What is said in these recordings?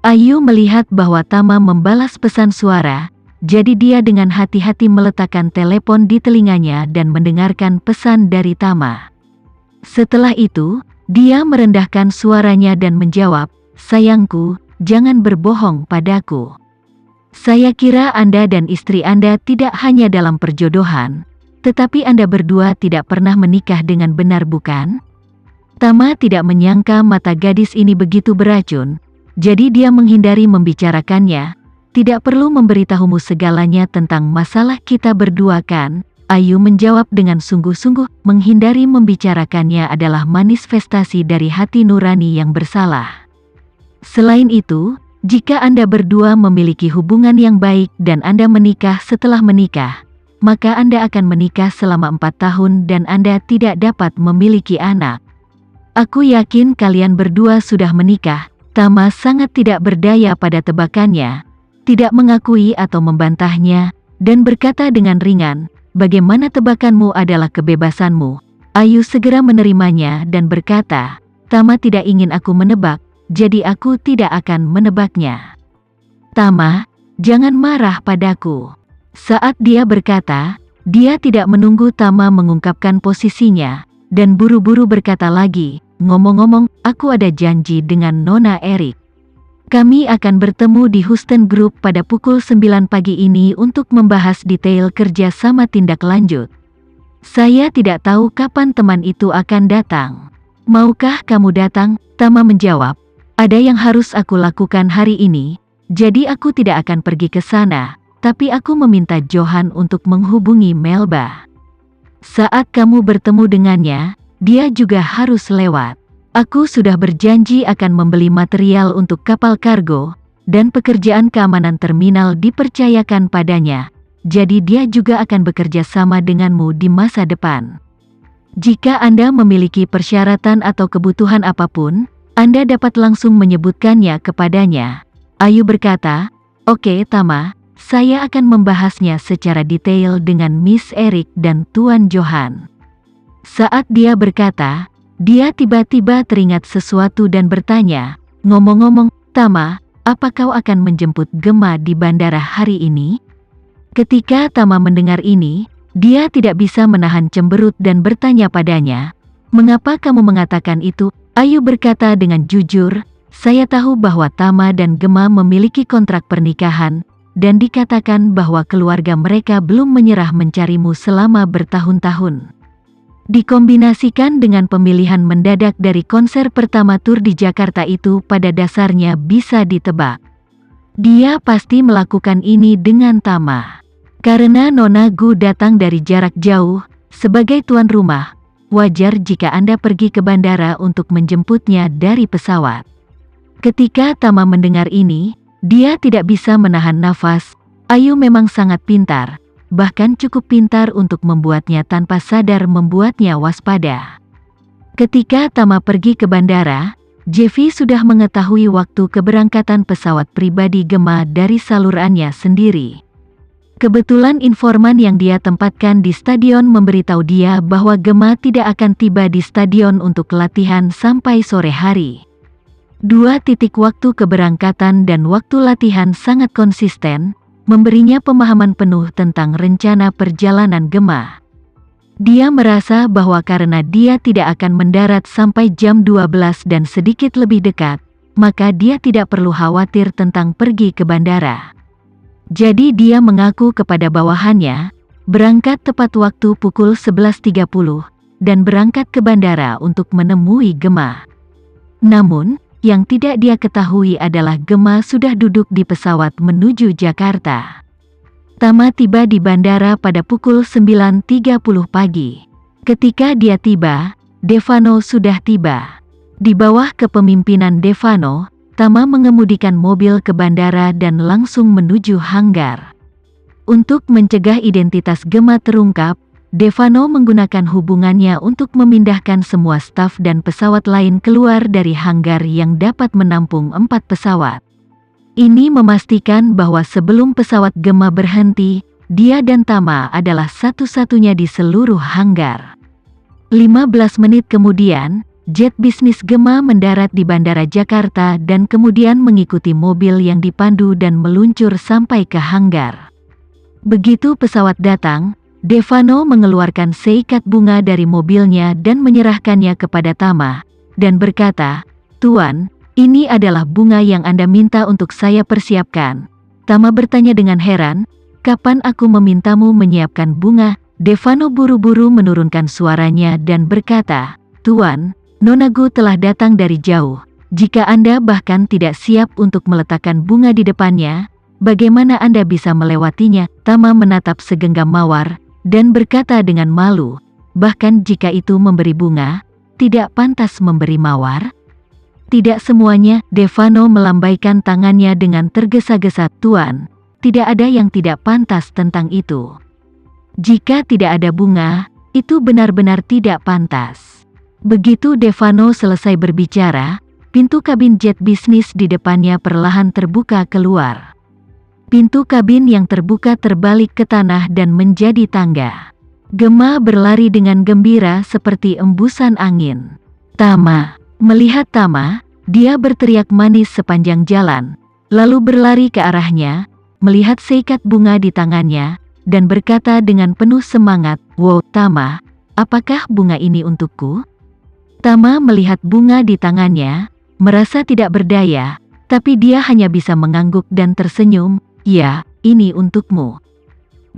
Ayu melihat bahwa Tama membalas pesan suara, jadi dia dengan hati-hati meletakkan telepon di telinganya dan mendengarkan pesan dari Tama. Setelah itu, dia merendahkan suaranya dan menjawab, "Sayangku, jangan berbohong padaku. Saya kira Anda dan istri Anda tidak hanya dalam perjodohan, tetapi Anda berdua tidak pernah menikah dengan benar, bukan?" Tama tidak menyangka mata gadis ini begitu beracun, jadi dia menghindari membicarakannya. "Tidak perlu memberitahumu segalanya tentang masalah kita berdua, kan?" Ayu menjawab dengan sungguh-sungguh. Menghindari membicarakannya adalah manifestasi dari hati nurani yang bersalah. Selain itu, jika Anda berdua memiliki hubungan yang baik dan Anda menikah setelah menikah, maka Anda akan menikah selama 4 tahun dan Anda tidak dapat memiliki anak. "Aku yakin kalian berdua sudah menikah." Tama sangat tidak berdaya pada tebakannya, tidak mengakui atau membantahnya, dan berkata dengan ringan, "Bagaimana tebakanmu adalah kebebasanmu." Ayu segera menerimanya dan berkata, "Tama tidak ingin aku menebak, jadi aku tidak akan menebaknya." "Tama, jangan marah padaku." Saat dia berkata, dia tidak menunggu Tama mengungkapkan posisinya, dan buru-buru berkata lagi, "Ngomong-ngomong, aku ada janji dengan Nona Erik. Kami akan bertemu di Houston Group pada pukul 9 pagi ini untuk membahas detail kerja sama tindak lanjut. Saya tidak tahu kapan teman itu akan datang. Maukah kamu datang?" Tama menjawab, "Ada yang harus aku lakukan hari ini, jadi aku tidak akan pergi ke sana, tapi aku meminta Johan untuk menghubungi Melba. Saat kamu bertemu dengannya, dia juga harus lewat. Aku sudah berjanji akan membeli material untuk kapal kargo, dan pekerjaan keamanan terminal dipercayakan padanya, jadi dia juga akan bekerja sama denganmu di masa depan. Jika Anda memiliki persyaratan atau kebutuhan apapun, Anda dapat langsung menyebutkannya kepadanya." Ayu berkata, "Oke Tama, saya akan membahasnya secara detail dengan Miss Erik dan Tuan Johan." Saat dia berkata, dia tiba-tiba teringat sesuatu dan bertanya, "Ngomong-ngomong, Tama, apa kau akan menjemput Gemma di bandara hari ini?" Ketika Tama mendengar ini, dia tidak bisa menahan cemberut dan bertanya padanya, "Mengapa kamu mengatakan itu?" Ayu berkata dengan jujur, "Saya tahu bahwa Tama dan Gemma memiliki kontrak pernikahan, dan dikatakan bahwa keluarga mereka belum menyerah mencarimu selama bertahun-tahun. Dikombinasikan dengan pemilihan mendadak dari konser pertama tur di Jakarta itu, pada dasarnya bisa ditebak. Dia pasti melakukan ini dengan Tama. Karena Nona Gu datang dari jarak jauh, sebagai tuan rumah, wajar jika Anda pergi ke bandara untuk menjemputnya dari pesawat." Ketika Tama mendengar ini, dia tidak bisa menahan nafas. Ayu memang sangat pintar, bahkan cukup pintar untuk membuatnya tanpa sadar membuatnya waspada. Ketika Tama pergi ke bandara, Jeffy sudah mengetahui waktu keberangkatan pesawat pribadi Gemma dari salurannya sendiri. Kebetulan informan yang dia tempatkan di stadion memberitahu dia bahwa Gemma tidak akan tiba di stadion untuk latihan sampai sore hari. 2 titik waktu keberangkatan dan waktu latihan sangat konsisten, memberinya pemahaman penuh tentang rencana perjalanan Gemma. Dia merasa bahwa karena dia tidak akan mendarat sampai jam 12 dan sedikit lebih dekat, maka dia tidak perlu khawatir tentang pergi ke bandara. Jadi dia mengaku kepada bawahannya, berangkat tepat waktu pukul 11.30, dan berangkat ke bandara untuk menemui Gemma. Namun, yang tidak dia ketahui adalah Gemma sudah duduk di pesawat menuju Jakarta. Tama tiba di bandara pada pukul 9.30 pagi. Ketika dia tiba, Devano sudah tiba. Di bawah kepemimpinan Devano, Tama mengemudikan mobil ke bandara dan langsung menuju hanggar. Untuk mencegah identitas Gemma terungkap, Devano menggunakan hubungannya untuk memindahkan semua staf dan pesawat lain keluar dari hanggar yang dapat menampung 4 pesawat. Ini memastikan bahwa sebelum pesawat Gemma berhenti, dia dan Tama adalah satu-satunya di seluruh hanggar. 15 menit kemudian, jet bisnis Gema mendarat di Bandara Jakarta dan kemudian mengikuti mobil yang dipandu dan meluncur sampai ke hanggar. Begitu pesawat datang, Devano mengeluarkan seikat bunga dari mobilnya dan menyerahkannya kepada Tama, dan berkata, "Tuan, ini adalah bunga yang Anda minta untuk saya persiapkan." Tama bertanya dengan heran, "Kapan aku memintamu menyiapkan bunga?" Devano buru-buru menurunkan suaranya dan berkata, "Tuan, Nonagu telah datang dari jauh. Jika Anda bahkan tidak siap untuk meletakkan bunga di depannya, bagaimana Anda bisa melewatinya?" Tama menatap segenggam mawar, dan berkata dengan malu, "Bahkan jika itu memberi bunga, tidak pantas memberi mawar?" "Tidak semuanya," Devano melambaikan tangannya dengan tergesa-gesa. "Tuan, tidak ada yang tidak pantas tentang itu. Jika tidak ada bunga, itu benar-benar tidak pantas." Begitu Devano selesai berbicara, pintu kabin jet bisnis di depannya perlahan terbuka keluar. Pintu kabin yang terbuka terbalik ke tanah dan menjadi tangga. Gema berlari dengan gembira seperti embusan angin. Tama. Melihat Tama, dia berteriak manis sepanjang jalan, lalu berlari ke arahnya, melihat seikat bunga di tangannya, dan berkata dengan penuh semangat, "Wow, Tama, apakah bunga ini untukku?" Tama melihat bunga di tangannya, merasa tidak berdaya, tapi dia hanya bisa mengangguk dan tersenyum. "Ya, ini untukmu."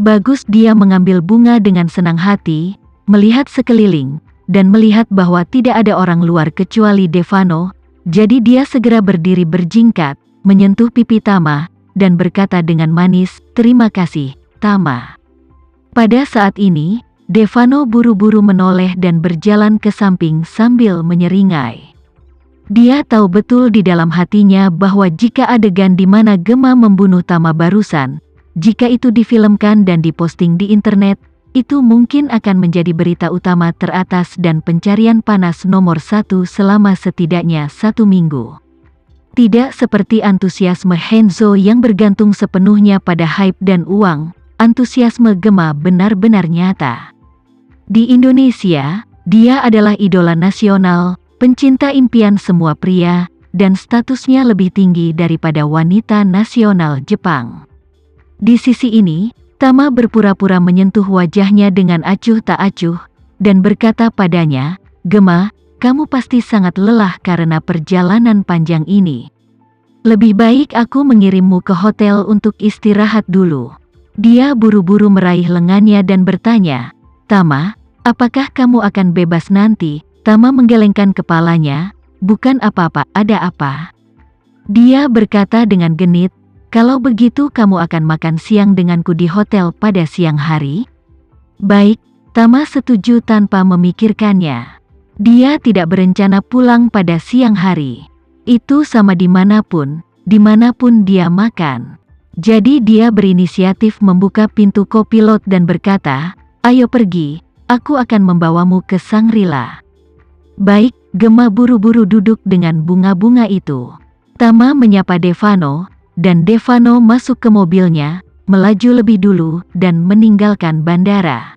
Bagus. Dia mengambil bunga dengan senang hati, melihat sekeliling, dan melihat bahwa tidak ada orang luar kecuali Devano, jadi dia segera berdiri berjingkat, menyentuh pipi Tama, dan berkata dengan manis, "Terima kasih, Tama." Pada saat ini, Devano buru-buru menoleh dan berjalan ke samping sambil menyeringai. Dia tahu betul di dalam hatinya bahwa jika adegan di mana Gema membunuh Tama barusan, jika itu difilmkan dan diposting di internet, itu mungkin akan menjadi berita utama teratas dan pencarian panas nomor 1 selama setidaknya 1 minggu. Tidak seperti antusiasme Henzo yang bergantung sepenuhnya pada hype dan uang, antusiasme Gema benar-benar nyata. Di Indonesia, dia adalah idola nasional, pencinta impian semua pria, dan statusnya lebih tinggi daripada wanita nasional Jepang. Di sisi ini, Tama berpura-pura menyentuh wajahnya dengan acuh tak acuh, dan berkata padanya, "Gema, kamu pasti sangat lelah karena perjalanan panjang ini. Lebih baik aku mengirimmu ke hotel untuk istirahat dulu." Dia buru-buru meraih lengannya dan bertanya, "Tama, apakah kamu akan bebas nanti?" Tama menggelengkan kepalanya, "Bukan apa-apa, ada apa?" Dia berkata dengan genit, "Kalau begitu kamu akan makan siang denganku di hotel pada siang hari?" "Baik." Tama setuju tanpa memikirkannya. Dia tidak berencana pulang pada siang hari. Itu sama dimanapun dia makan. Jadi dia berinisiatif membuka pintu kopilot dan berkata, "Ayo pergi, aku akan membawamu ke Shangri-La." "Baik." Gema buru-buru duduk dengan bunga-bunga itu. Tama menyapa Devano, dan Devano masuk ke mobilnya, melaju lebih dulu, dan meninggalkan bandara.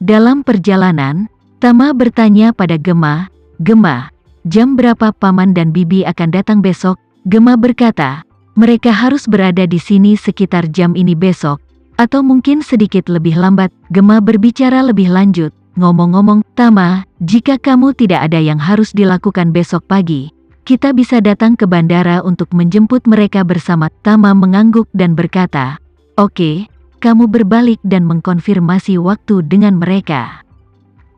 Dalam perjalanan, Tama bertanya pada Gema, "Gema, jam berapa Paman dan Bibi akan datang besok?" Gema berkata, "Mereka harus berada di sini sekitar jam ini besok, atau mungkin sedikit lebih lambat." Gema berbicara lebih lanjut, "Ngomong-ngomong, Tama, jika kamu tidak ada yang harus dilakukan besok pagi, kita bisa datang ke bandara untuk menjemput mereka bersama." Tama mengangguk dan berkata, "Oke." Kamu berbalik dan mengkonfirmasi waktu dengan mereka.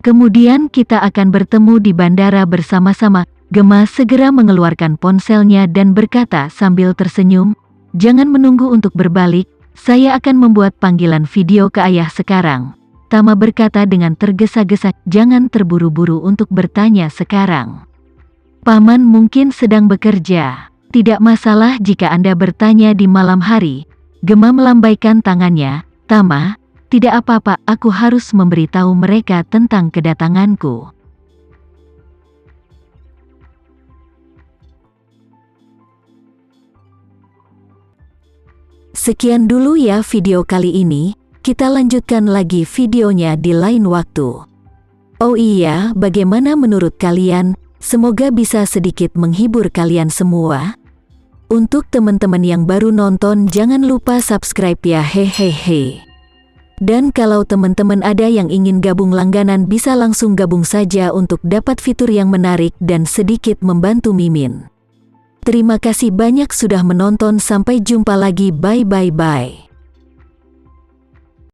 "Kemudian kita akan bertemu di bandara bersama-sama." Gema segera mengeluarkan ponselnya dan berkata sambil tersenyum, "Jangan menunggu untuk berbalik, saya akan membuat panggilan video ke ayah sekarang." Tama berkata dengan tergesa-gesa, "Jangan terburu-buru untuk bertanya sekarang. Paman mungkin sedang bekerja. Tidak masalah jika Anda bertanya di malam hari." Gema melambaikan tangannya, "Tama, tidak apa-apa, aku harus memberitahu mereka tentang kedatanganku." Sekian dulu ya video kali ini, kita lanjutkan lagi videonya di lain waktu. Oh iya, bagaimana menurut kalian? Semoga bisa sedikit menghibur kalian semua. Untuk teman-teman yang baru nonton, jangan lupa subscribe ya, hehehe. Dan kalau teman-teman ada yang ingin gabung langganan, bisa langsung gabung saja untuk dapat fitur yang menarik dan sedikit membantu Mimin. Terima kasih banyak sudah menonton, sampai jumpa lagi, bye.